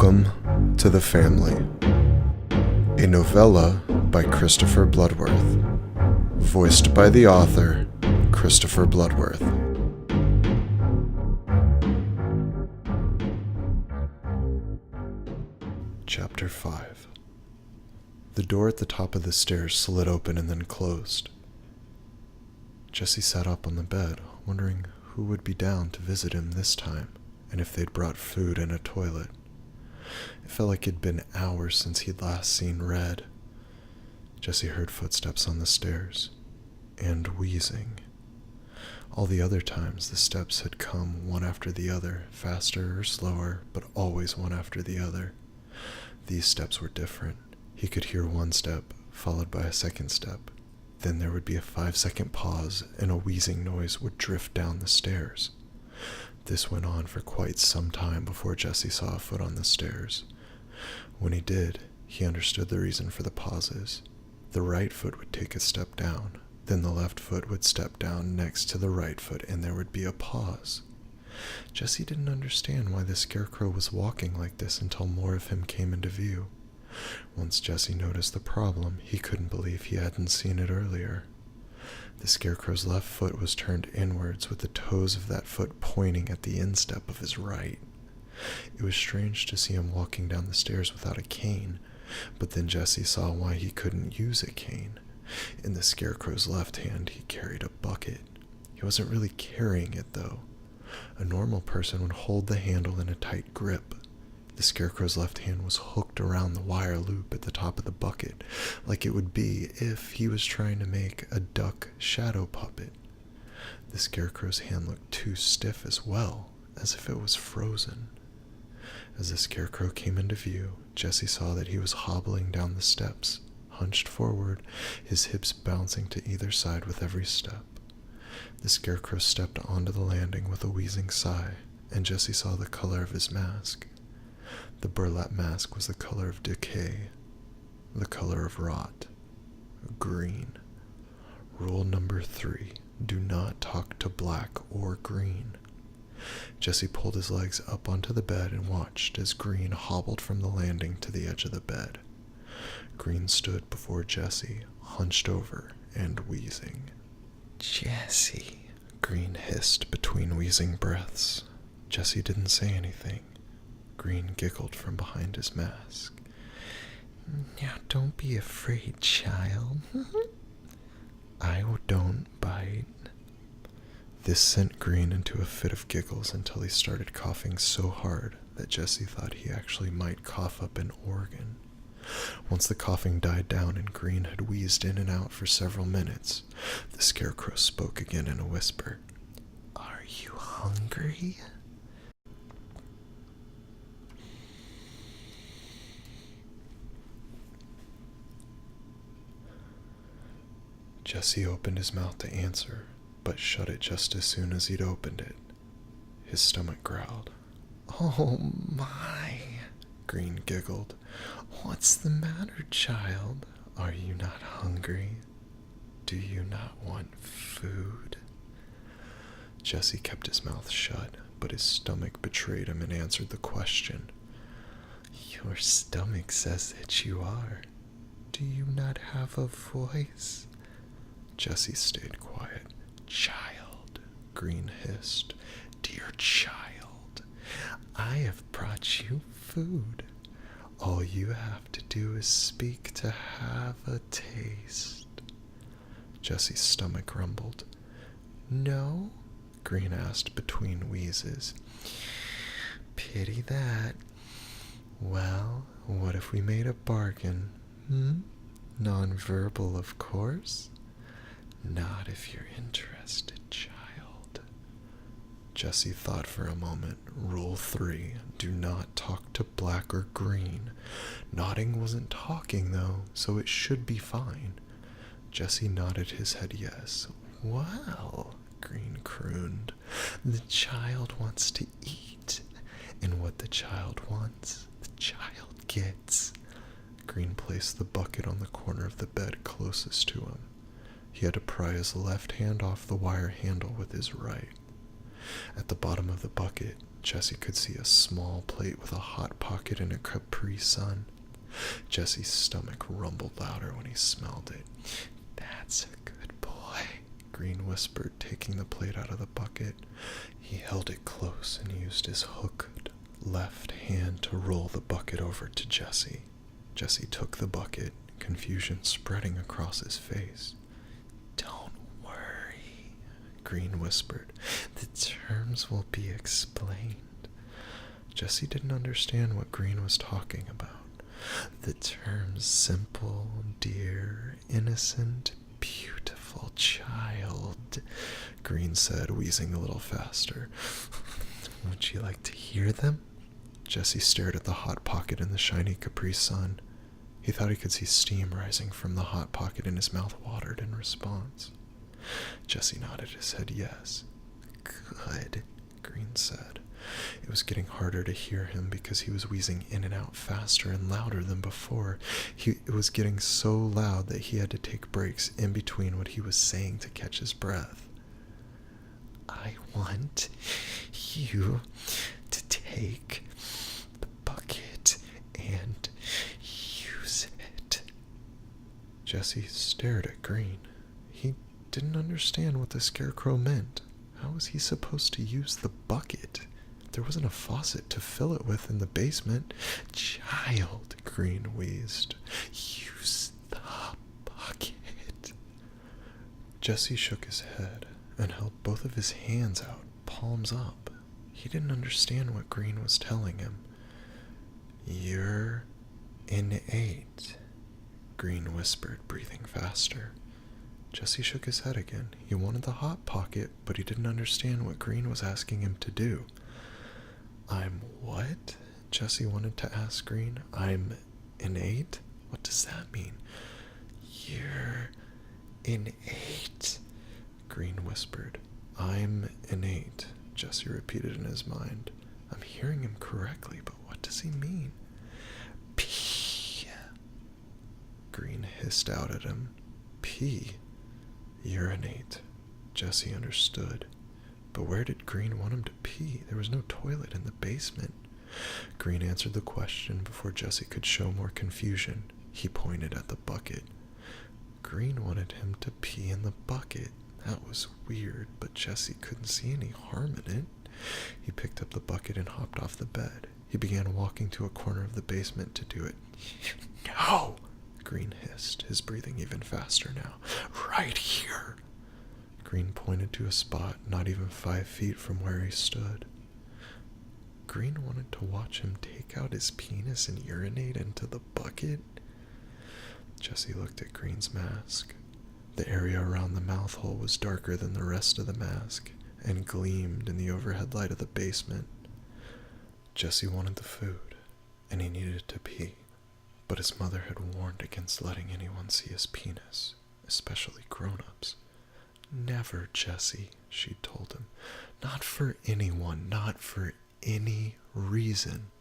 Welcome to The Family, a novella by Christopher Bloodworth, voiced by the author, Christopher Bloodworth. Chapter 5. The door at the top of the stairs slid open and then closed. Jesse sat up on the bed, wondering who would be down to visit him this time, and if they'd brought food and a toilet. It felt like it'd been hours since he'd last seen Red. Jesse heard footsteps on the stairs, and wheezing. All the other times the steps had come one after the other, faster or slower, but always one after the other. These steps were different. He could hear one step, followed by a second step. Then there would be a 5-second pause, and a wheezing noise would drift down the stairs. This went on for quite some time before Jesse saw a foot on the stairs. When he did, he understood the reason for the pauses. The right foot would take a step down, then the left foot would step down next to the right foot, and there would be a pause. Jesse didn't understand why the scarecrow was walking like this until more of him came into view. Once Jesse noticed the problem, he couldn't believe he hadn't seen it earlier. The scarecrow's left foot was turned inwards, with the toes of that foot pointing at the instep of his right. It was strange to see him walking down the stairs without a cane, but then Jesse saw why he couldn't use a cane. In the scarecrow's left hand, he carried a bucket. He wasn't really carrying it, though. A normal person would hold the handle in a tight grip. The scarecrow's left hand was hooked around the wire loop at the top of the bucket, like it would be if he was trying to make a duck shadow puppet. The scarecrow's hand looked too stiff as well, as if it was frozen. As the scarecrow came into view, Jesse saw that he was hobbling down the steps, hunched forward, his hips bouncing to either side with every step. The scarecrow stepped onto the landing with a wheezing sigh, and Jesse saw the color of his mask. The burlap mask was the color of decay, the color of rot, green. Rule number 3, do not talk to black or green. Jesse pulled his legs up onto the bed and watched as Green hobbled from the landing to the edge of the bed. Green stood before Jesse, hunched over and wheezing. "Jesse," Green hissed between wheezing breaths. Jesse didn't say anything. Green giggled from behind his mask. "Now don't be afraid, child. I don't bite." This sent Green into a fit of giggles until he started coughing so hard that Jesse thought he actually might cough up an organ. Once the coughing died down and Green had wheezed in and out for several minutes, the scarecrow spoke again in a whisper. "Are you hungry?" Jesse opened his mouth to answer, but shut it just as soon as he'd opened it. His stomach growled. "Oh my," Green giggled. "What's the matter, child? Are you not hungry? Do you not want food?" Jesse kept his mouth shut, but his stomach betrayed him and answered the question. "Your stomach says that you are. Do you not have a voice?" Jesse stayed quiet. "Child," Green hissed. "Dear child, I have brought you food. All you have to do is speak to have a taste." Jesse's stomach rumbled. "No?" Green asked between wheezes. "Pity that. Well, what if we made a bargain? Non-verbal, of course. Not if you're interested, child." Jesse thought for a moment. Rule 3, do not talk to black or green. Nodding wasn't talking, though, so it should be fine. Jesse nodded his head yes. "Well," Green crooned, "the child wants to eat, and what the child wants, the child gets." Green placed the bucket on the corner of the bed closest to him. He had to pry his left hand off the wire handle with his right. At the bottom of the bucket, Jesse could see a small plate with a hot pocket and a Capri Sun. Jesse's stomach rumbled louder when he smelled it. "That's a good boy," Green whispered, taking the plate out of the bucket. He held it close and used his hooked left hand to roll the bucket over to Jesse. Jesse took the bucket, confusion spreading across his face. "Don't worry," Green whispered. "The terms will be explained." Jesse didn't understand what Green was talking about. "The terms simple, dear, innocent, beautiful child," Green said, wheezing a little faster. "Would you like to hear them?" Jesse stared at the hot pocket and the shiny Capri Sun. He thought he could see steam rising from the hot pocket and his mouth watered in response. Jesse nodded his head yes. "Good," Green said. It was getting harder to hear him because he was wheezing in and out faster and louder than before. It was getting so loud that he had to take breaks in between what he was saying to catch his breath. "I want you to take the bucket and use it." Jesse stared at Green. He didn't understand what the scarecrow meant. How was he supposed to use the bucket? There wasn't a faucet to fill it with in the basement. "Child," Green wheezed, "use the bucket." Jesse shook his head and held both of his hands out, palms up. He didn't understand what Green was telling him. "You're an 8," Green whispered, breathing faster. Jesse shook his head again. He wanted the hot pocket, but he didn't understand what Green was asking him to do. "I'm what?" Jesse wanted to ask Green. "I'm an 8? What does that mean?" "You're an 8," Green whispered. "I'm an 8," Jesse repeated in his mind. I'm hearing him correctly, but what does he mean? "Pee," Green hissed out at him. "Pee? Urinate." Jesse understood. But where did Green want him to pee? There was no toilet in the basement. Green answered the question before Jesse could show more confusion. He pointed at the bucket. Green wanted him to pee in the bucket. That was weird, but Jesse couldn't see any harm in it. He picked up the bucket and hopped off the bed. He began walking to a corner of the basement to do it. "No!" Green hissed, his breathing even faster now. "Right here!" Green pointed to a spot not even 5 feet from where he stood. Green wanted to watch him take out his penis and urinate into the bucket. Jesse looked at Green's mask. The area around the mouth hole was darker than the rest of the mask and gleamed in the overhead light of the basement. Jesse wanted the food, and he needed to pee, but his mother had warned against letting anyone see his penis, especially grown-ups. "Never, Jesse," she told him. "Not for anyone, not for any reason."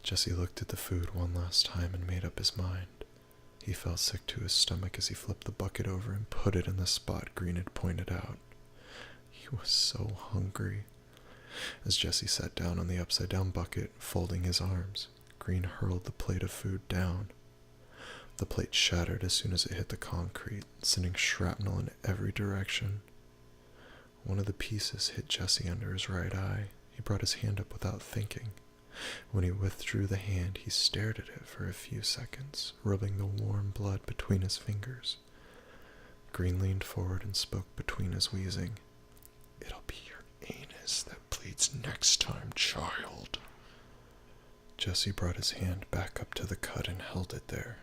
Jesse looked at the food one last time and made up his mind. He felt sick to his stomach as he flipped the bucket over and put it in the spot Green had pointed out. He was so hungry. As Jesse sat down on the upside-down bucket, folding his arms, Green hurled the plate of food down. The plate shattered as soon as it hit the concrete, sending shrapnel in every direction. One of the pieces hit Jesse under his right eye. He brought his hand up without thinking. When he withdrew the hand, he stared at it for a few seconds, rubbing the warm blood between his fingers. Green leaned forward and spoke between his wheezing. "It'll be your anus that bleeds next time, child." Jesse brought his hand back up to the cut and held it there.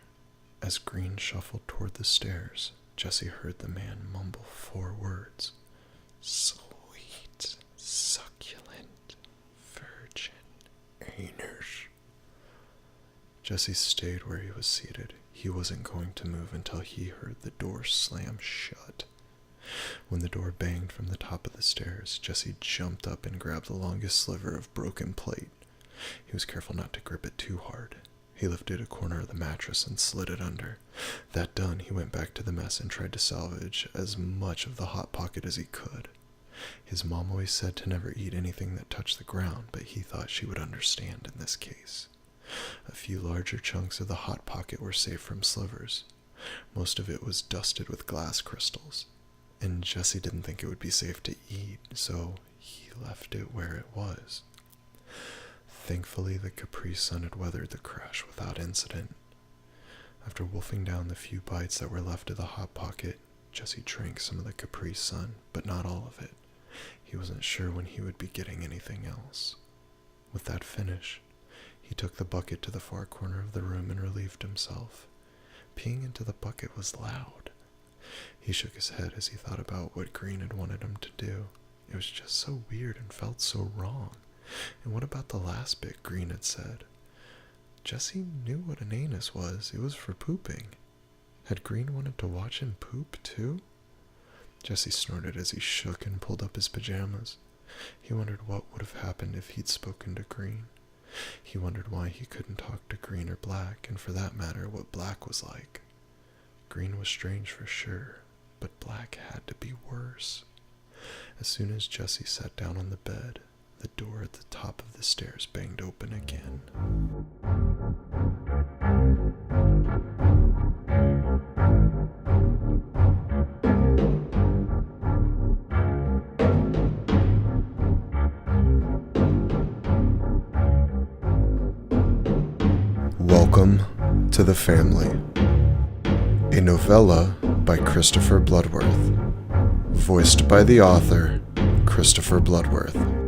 As Green shuffled toward the stairs, Jesse heard the man mumble 4 words. "Sweet, succulent, virgin anus." Jesse stayed where he was seated. He wasn't going to move until he heard the door slam shut. When the door banged from the top of the stairs, Jesse jumped up and grabbed the longest sliver of broken plate. He was careful not to grip it too hard. He lifted a corner of the mattress and slid it under. That done, he went back to the mess and tried to salvage as much of the hot pocket as he could. His mom always said to never eat anything that touched the ground, but he thought she would understand in this case. A few larger chunks of the Hot Pocket were safe from slivers. Most of it was dusted with glass crystals, and Jesse didn't think it would be safe to eat, so he left it where it was. Thankfully, the Capri Sun had weathered the crash without incident. After wolfing down the few bites that were left of the Hot Pocket, Jesse drank some of the Capri Sun, but not all of it. He wasn't sure when he would be getting anything else. With that finished, he took the bucket to the far corner of the room and relieved himself. Peeing into the bucket was loud. He shook his head as he thought about what Green had wanted him to do. It was just so weird and felt so wrong. And what about the last bit Green had said? Jesse knew what an anus was. It was for pooping. Had Green wanted to watch him poop too? Jesse snorted as he shook and pulled up his pajamas. He wondered what would have happened if he'd spoken to Green. He wondered why he couldn't talk to Green or Black, and for that matter, what Black was like. Green was strange for sure, but Black had to be worse. As soon as Jesse sat down on the bed, the door at the top of the stairs banged open again. Welcome to The Family, a novella by Christopher Bloodworth, voiced by the author, Christopher Bloodworth.